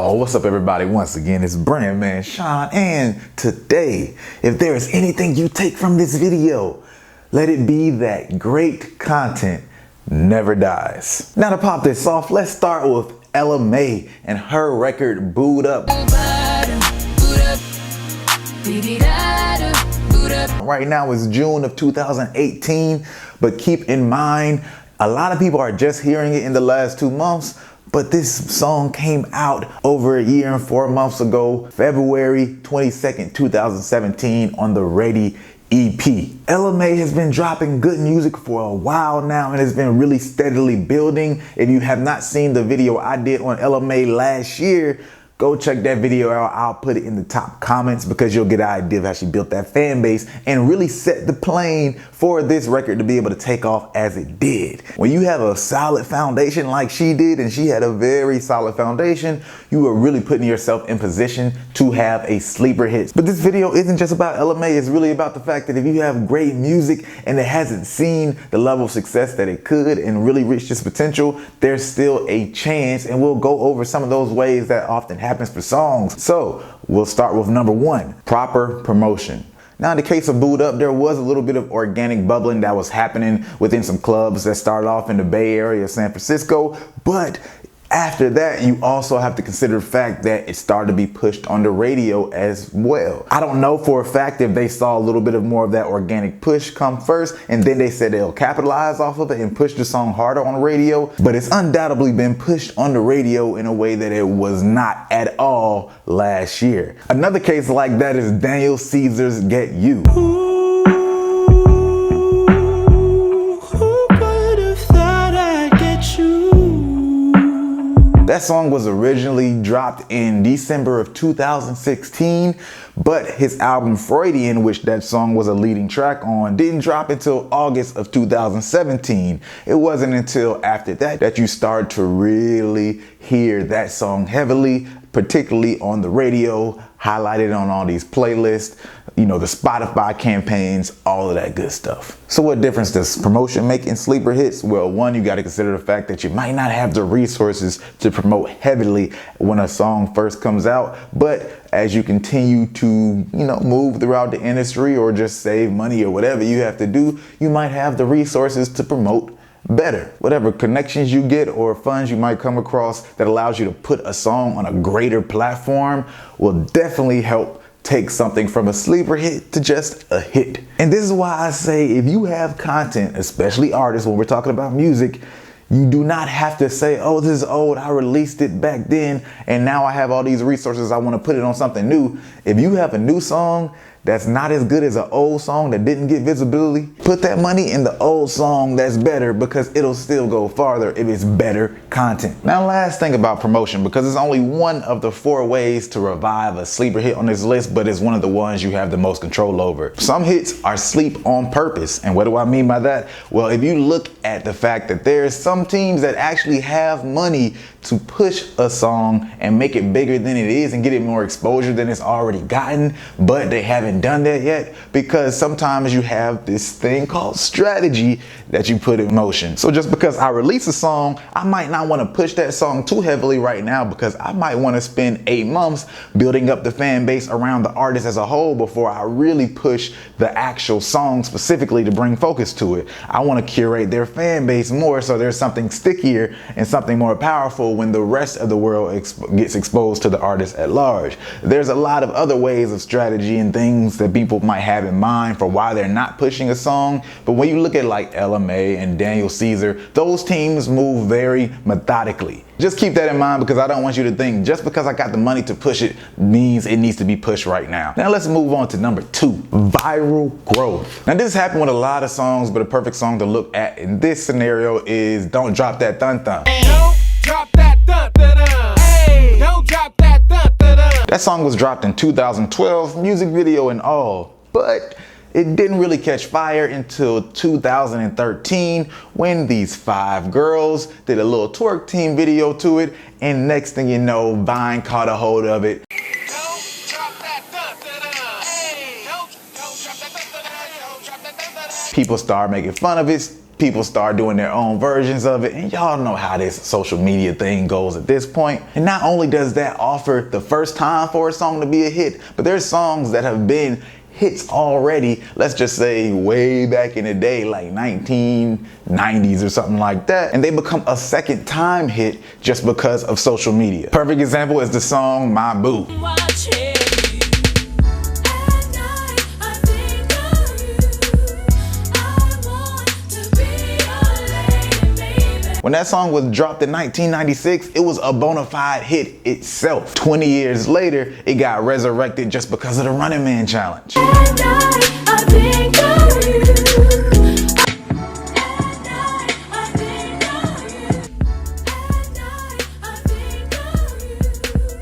Yo, what's up everybody? Once again, it's Brand Man Sean, and today, if there is anything you take from this video, let it be that great content never dies. Now to pop this off, let's start with LMA and her record Boot Up. Right now it's June of 2018, but keep in mind, a lot of people are just hearing it in the last 2 months, but this song came out over a year and 4 months ago, February 22nd, 2017 on the Ready EP. LMA has been dropping good music for a while now and has been really steadily building. If you have not seen the video I did on LMA last year, go check that video out. I'll put it in the top comments because you'll get an idea of how she built that fan base and really set the plane for this record to be able to take off as it did. When you have a solid foundation like she did, and she had a very solid foundation, you are really putting yourself in position to have a sleeper hit. But this video isn't just about LMA, it's really about the fact that if you have great music and it hasn't seen the level of success that it could and really reach its potential, there's still a chance, and we'll go over some of those ways that often happens for songs. So we'll start with number one, proper promotion. Now in the case of Boot Up, there was a little bit of organic bubbling that was happening within some clubs that started off in the Bay Area of San Francisco, but after that, you also have to consider the fact that it started to be pushed on the radio as well. I don't know for a fact if they saw a little bit of more of that organic push come first, and then they said they'll capitalize off of it and push the song harder on the radio, but it's undoubtedly been pushed on the radio in a way that it was not at all last year. Another case like that is Daniel Caesar's Get You. That song was originally dropped in December of 2016, but his album Freudian, which that song was a leading track on, didn't drop until August of 2017. It wasn't until after that that you start to really hear that song heavily, particularly on the radio, highlighted on all these playlists, you know, the Spotify campaigns, all of that good stuff. So what difference does promotion make in sleeper hits? Well, one, you got to consider the fact that you might not have the resources to promote heavily when a song first comes out, but as you continue to, you know, move throughout the industry or just save money or whatever you have to do, you might have the resources to promote better. Whatever connections you get or funds you might come across that allows you to put a song on a greater platform will definitely help take something from a sleeper hit to just a hit. And this is why I say, if you have content, especially artists, when we're talking about music, you do not have to say, oh, this is old, I released it back then and now I have all these resources, I want to put it on something new. If you have a new song that's not as good as an old song that didn't get visibility, put that money in the old song that's better, because it'll still go farther if it's better content. Now, last thing about promotion, because it's only one of the 4 ways to revive a sleeper hit on this list, but it's one of the ones you have the most control over. Some hits are sleep on purpose. And what do I mean by that? Well, if you look at the fact that there's some teams that actually have money to push a song and make it bigger than it is and get it more exposure than it's already gotten, but they haven't done that yet, because sometimes you have this thing called strategy that you put in motion. So just because I release a song, I might not want to push that song too heavily right now, because I might want to spend 8 months building up the fan base around the artist as a whole before I really push the actual song specifically to bring focus to it. I want to curate their fan base more so there's something stickier and something more powerful when the rest of the world gets exposed to the artist at large. There's a lot of other ways of strategy and things that people might have in mind for why they're not pushing a song, but when you look at like LMA and Daniel Caesar, those teams move very methodically. Just keep that in mind, because I don't want you to think just because I got the money to push it means it needs to be pushed right now. Now let's move on to number 2, viral growth. Now this happened with a lot of songs, but a perfect song to look at in this scenario is Don't Drop That Thun Thun. Don't drop that thun thun thun. Hey, don't drop that thun thun thun. That song was dropped in 2012, music video and all, but it didn't really catch fire until 2013 when these 5 girls did a little twerk team video to it, and next thing you know, Vine caught a hold of it. Don't drop that thun thun thun. Hey, don't drop that thun thun thun. Don't drop that thun thun thun. People started making fun of it. people start doing their own versions of it, and y'all know how this social media thing goes at this point. And not only does that offer the first time for a song to be a hit, but there's songs that have been hits already, let's just say way back in the day, like 1990s or something like that, and they become a second time hit just because of social media. Perfect example is the song My Boo. When that song was dropped in 1996, it was a bona fide hit itself. 20 years later, it got resurrected just because of the Running Man challenge.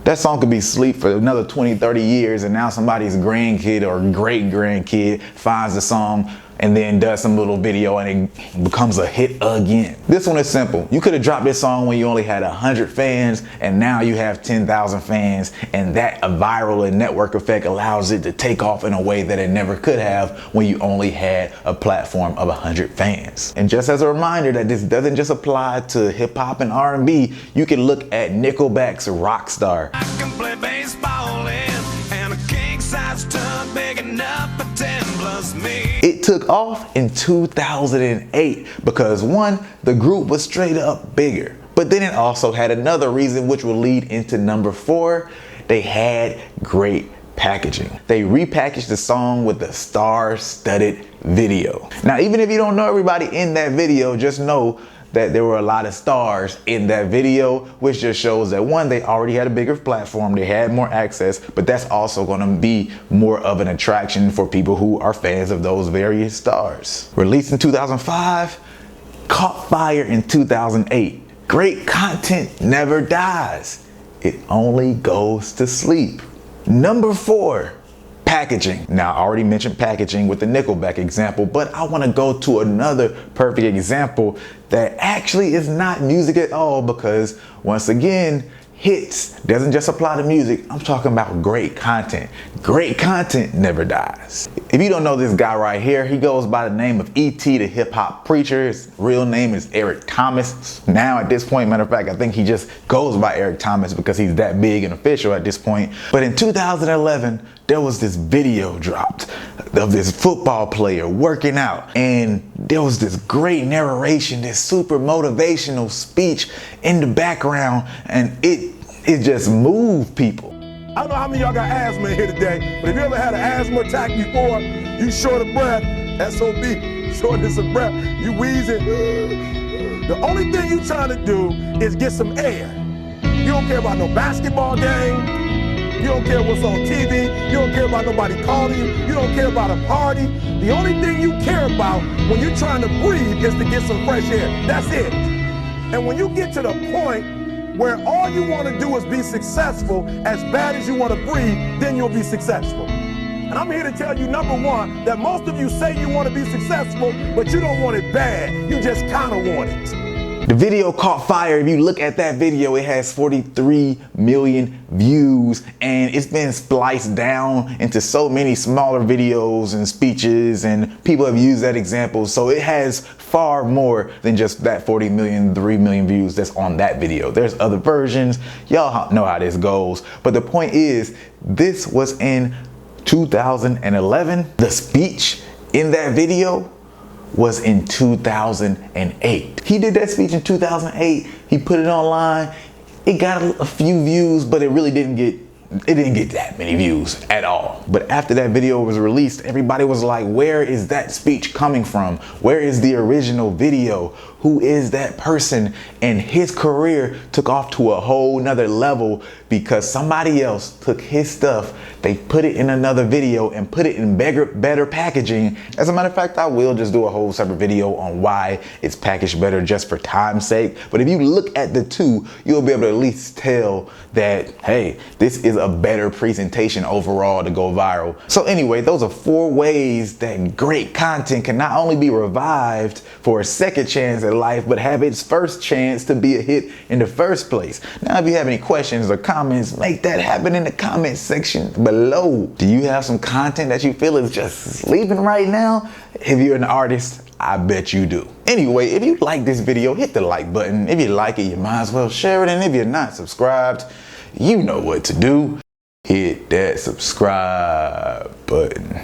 That song could be asleep for another 20, 30 years, and now somebody's grandkid or great grandkid finds the song and then does some little video and it becomes a hit again. This one is simple. You could have dropped this song when you only had 100 fans, and now you have 10,000 fans, and that a viral and network effect allows it to take off in a way that it never could have when you only had a platform of 100 fans. And just as a reminder that this doesn't just apply to hip hop and R&B, you can look at Nickelback's Rockstar. I can play baseball and a king size tub big enough for 10 plus me. It took off in 2008 because one, the group was straight up bigger. But then it also had another reason, which will lead into number 4. They had great packaging. They repackaged the song with a star-studded video. Now, even if you don't know everybody in that video, just know that there were a lot of stars in that video, which just shows that one, they already had a bigger platform, they had more access, but that's also gonna be more of an attraction for people who are fans of those various stars. Released in 2005, caught fire in 2008. Great content never dies. It only goes to sleep. Number 4, packaging. Now, I already mentioned packaging with the Nickelback example, but I want to go to another perfect example that actually is not music at all, because once again, hits doesn't just apply to music. I'm talking about great content. Great content never dies. If you don't know this guy right here, he goes by the name of E.T. the Hip Hop Preacher. His real name is Eric Thomas. Now at this point, matter of fact, I think he just goes by Eric Thomas because he's that big and official at this point. But in 2011, there was this video dropped of this football player working out, and there was this great narration, this super motivational speech in the background, and it just moved people. I don't know how many of y'all got asthma in here today, but if you ever had an asthma attack before, you short of breath, SOB, shortness of breath, you wheezing. The only thing you trying to do is get some air. You don't care about no basketball game. You don't care what's on TV. You don't care about nobody calling you. You don't care about a party. The only thing you care about when you're trying to breathe is to get some fresh air. That's it. And when you get to the point where all you want to do is be successful as bad as you want to breathe, then you'll be successful. And I'm here to tell you, number 1, that most of you say you want to be successful, but you don't want it bad. You just kind of want it. The video caught fire. If you look at that video, it has 43 million views, and it's been spliced down into so many smaller videos and speeches, and people have used that example. So it has far more than just that 40 million, 3 million views that's on that video. There's other versions. Y'all know how this goes. But the point is, this was in 2011. The speech in that video was in 2008. He did that speech in 2008. He put it online. It got a few views, but it really didn't get that many views at all. But after that video was released, everybody was like, where is that speech coming from? Where is the original video? Who is that person? And his career took off to a whole nother level because somebody else took his stuff, they put it in another video and put it in better packaging. As a matter of fact, I will just do a whole separate video on why it's packaged better just for time's sake. But if you look at the two, you'll be able to at least tell that, hey, this is a better presentation overall to go viral. So anyway, those are 4 ways that great content can not only be revived for a second chance at life, but have its first chance to be a hit in the first place. Now, if you have any questions or comments, make that happen in the comment section below. Do you have some content that you feel is just sleeping right now? If you're an artist, I bet you do. Anyway, if you like this video, hit the like button. If you like it, you might as well share it. And if you're not subscribed, you know what to do. Hit that subscribe button.